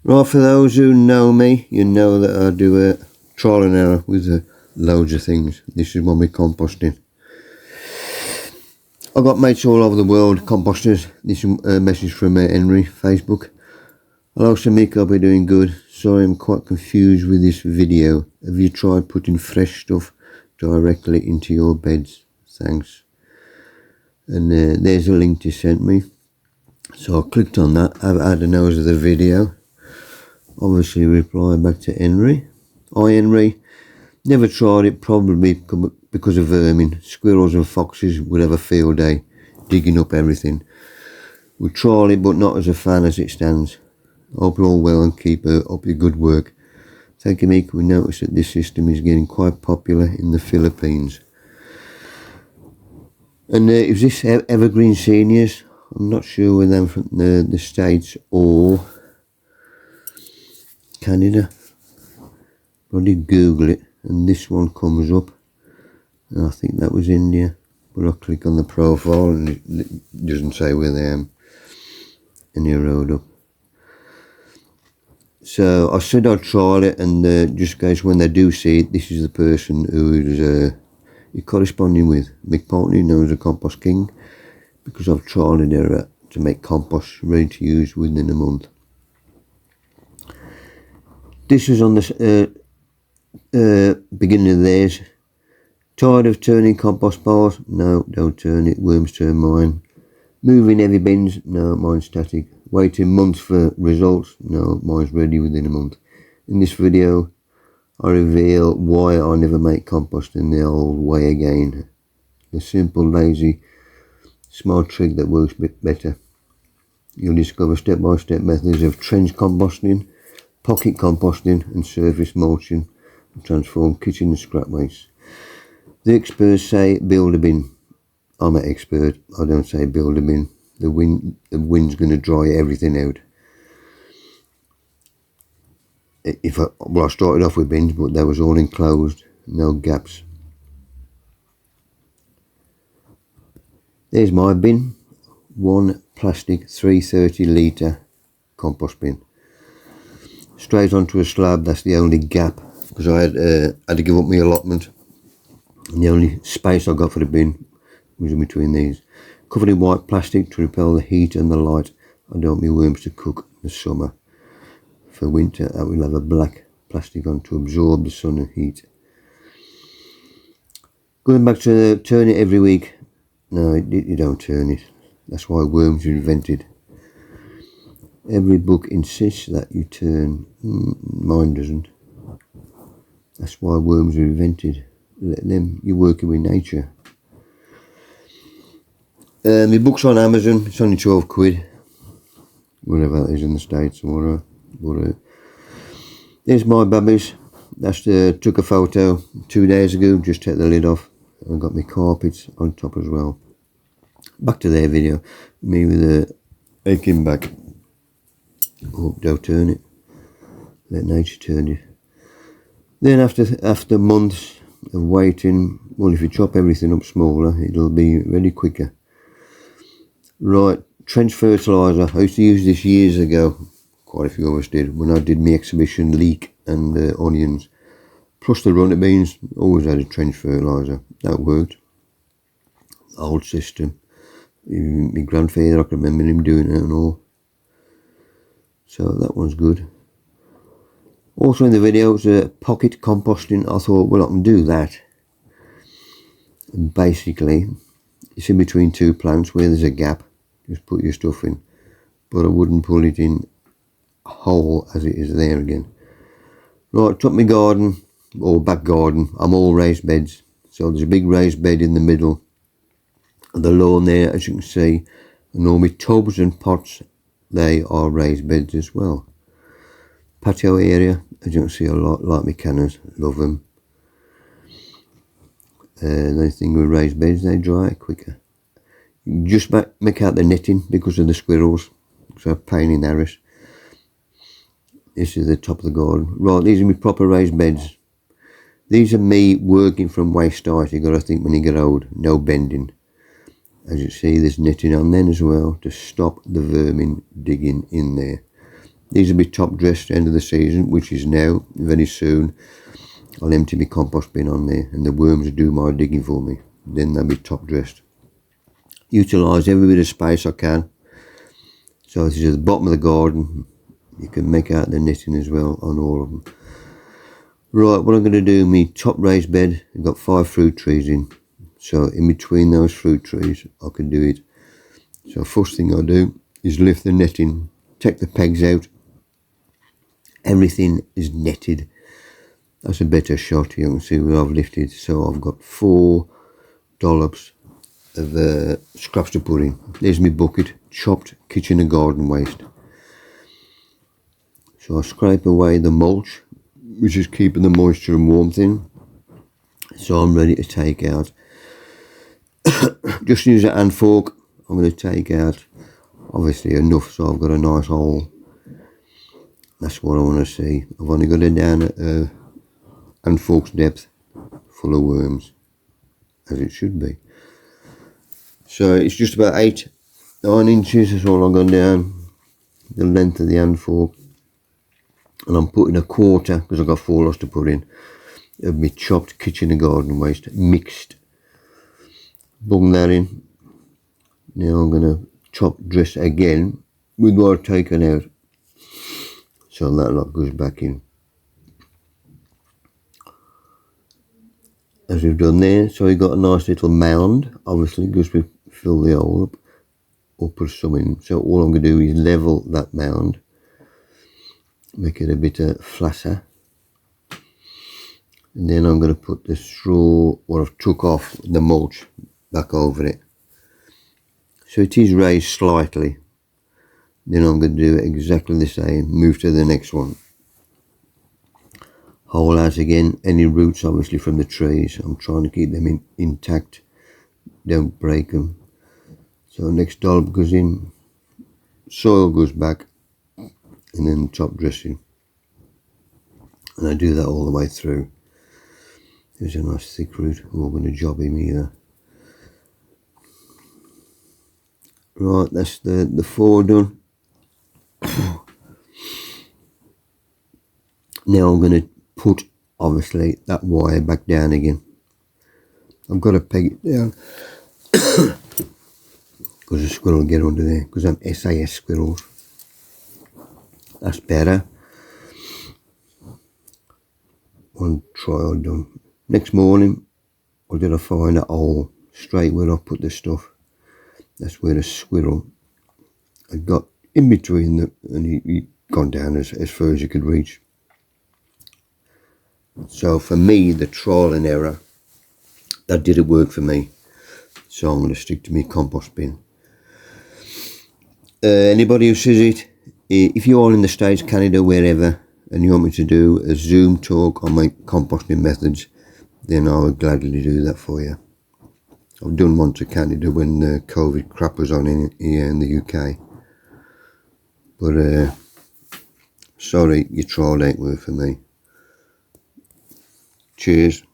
Right, for those who know me, you know that I do a trial and error with loads of things. This is one with composting. I've got mates all over the world, composters. This is a message from Henry, Facebook. Hello Samik, hope you're doing good. Sorry, I'm quite confused with this video. Have you tried putting fresh stuff directly into your beds? Thanks. And there's a link you sent me. So I clicked on that. I've had a nose of the video. Obviously reply back to Henry. Hi Henry. Never tried it, probably because of vermin. Squirrels and foxes would have a field day digging up everything. We tried it, but not as a fan as it stands. Hope you're all well and keep up your good work. Thank you, Meek. We noticed that this system is getting quite popular in the Philippines. And is this Evergreen Seniors? I'm not sure whether they're from the States or Canada. I did Google it and this one comes up. And I think that was India. But I click on the profile and it doesn't say where they am. And you road up. So I said I'd try it, and just in case when they do see it, this is the person who is you're corresponding with. Mick Partney, known as a Compost King, because I've tried and error to make compost ready to use within a month. This was on the beginning of theirs. Tired of turning compost piles? No, don't turn it. Worms turn mine. Moving heavy bins? No, mine's static. Waiting months for results? No, mine's ready within a month. In this video, I reveal why I never make compost in the old way again. The simple, lazy, small trick that works a bit better. You'll discover step-by-step methods of trench composting, pocket composting and surface mulching to transform kitchen and scrap waste. The experts say build a bin. I'm an expert. I don't say build a bin. The wind's going to dry everything out. I started off with bins, but they was all enclosed, no gaps. There's my bin. One plastic 330 litre compost bin. Straight onto a slab. That's the only gap, because I had to give up my allotment, and the only space I got for the bin was in between these. Covered in white plastic to repel the heat and the light. I don't want my worms to cook in the summer. For winter, I will have a black plastic on to absorb the sun and heat. Going back to turn it every week. No, you don't turn it. That's why worms were invented. Every book insists that you turn. Mine doesn't. That's why worms were invented. Let them. You're working with nature. My book's on Amazon. It's only 12 quid. Whatever that is in the States or whatever. There's my babbies. That's took a photo 2 days ago. Just take the lid off. I've got my carpets on top as well. Back to their video. Me with a aching back. Oh, don't turn it. Let nature turn it. Then after months of waiting, well, if you chop everything up smaller, it'll be really quicker. Right, trench fertiliser. I used to use this years ago. Quite a few of us did. When I did my exhibition, leek and onions. Plus the runner beans, always had a trench fertiliser. That worked. The old system. Even my grandfather, I can remember him doing it and all. So that one's good. Also in the video was pocket composting. I thought, well, I can do that. And basically, it's in between two plants where there's a gap. Just put your stuff in. But I wouldn't pull it in whole as it is there again. Right, top my garden, or back garden. I'm all raised beds. So there's a big raised bed in the middle. And the lawn there, as you can see, and all my tubs and pots, they are raised beds as well. Patio area, as you can see, a lot like my canners, love them. The thing with raised beds, they dry quicker. Just make out the netting because of the squirrels, so pain in the arse. This is the top of the garden. Right, these are my proper raised beds. These are me working from waist height. You got to think when you get old, no bending. As you see, there's netting on then as well to stop the vermin digging in there. These will be top dressed end of the season, which is now. Very soon I'll empty my compost bin on there and the worms will do my digging for me. Then they'll be top dressed. Utilise every bit of space I can. So this is at the bottom of the garden. You can make out the netting as well on all of them. Right, what I'm going to do, my top raised bed, I've got 5 fruit trees in. So in between those fruit trees, I can do it. So first thing I do is lift the netting, take the pegs out. Everything is netted. That's a better shot. You can see where I've lifted. So I've got 4 dollops of scraps to put in. There's my bucket, chopped kitchen and garden waste. So I scrape away the mulch, which is keeping the moisture and warmth in. So I'm ready to take out. Just use a hand fork. I'm going to take out obviously enough so I've got a nice hole. That's what I want to see. I've only got it down at hand fork's depth, full of worms, as it should be. So it's just about 8-9 inches. That's all I've gone down, the length of the hand fork. And I'm putting a quarter, because I've got 4 lots to put in, of my chopped kitchen and garden waste mixed. Bung that in. Now I'm going to chop dress again with what I've taken out. So that lot goes back in. As we've done there, so we've got a nice little mound, obviously, because we fill the hole up, or put some in. So all I'm going to do is level that mound, make it a bit flatter. And then I'm going to put the straw, what I've took off the mulch, back over it. So it is raised slightly. Then I'm going to do exactly the same, move to the next one. Hole out again, any roots obviously from the trees, I'm trying to keep them intact, don't break them. So next dollop goes in, soil goes back, and then top dressing. And I do that all the way through. There's a nice thick root, I'm not going to job him either. Right, that's the 4 done. Now I'm going to put, obviously, that wire back down again. I've got to peg it down because the squirrel will get under there, because I'm SAS squirrels. That's better. One trial done. Next morning, I did find a hole straight where I put the stuff. That's where the squirrel had got in between them, and he gone down as far as he could reach. So for me, the trial and error, that didn't work for me. So I'm going to stick to my compost bin. Anybody who says it, if you are in the States, Canada, wherever, and you want me to do a Zoom talk on my composting methods, then I would gladly do that for you. I've done one to Canada when the COVID crap was on here in the UK. But sorry, your trial ain't work for me. Cheers.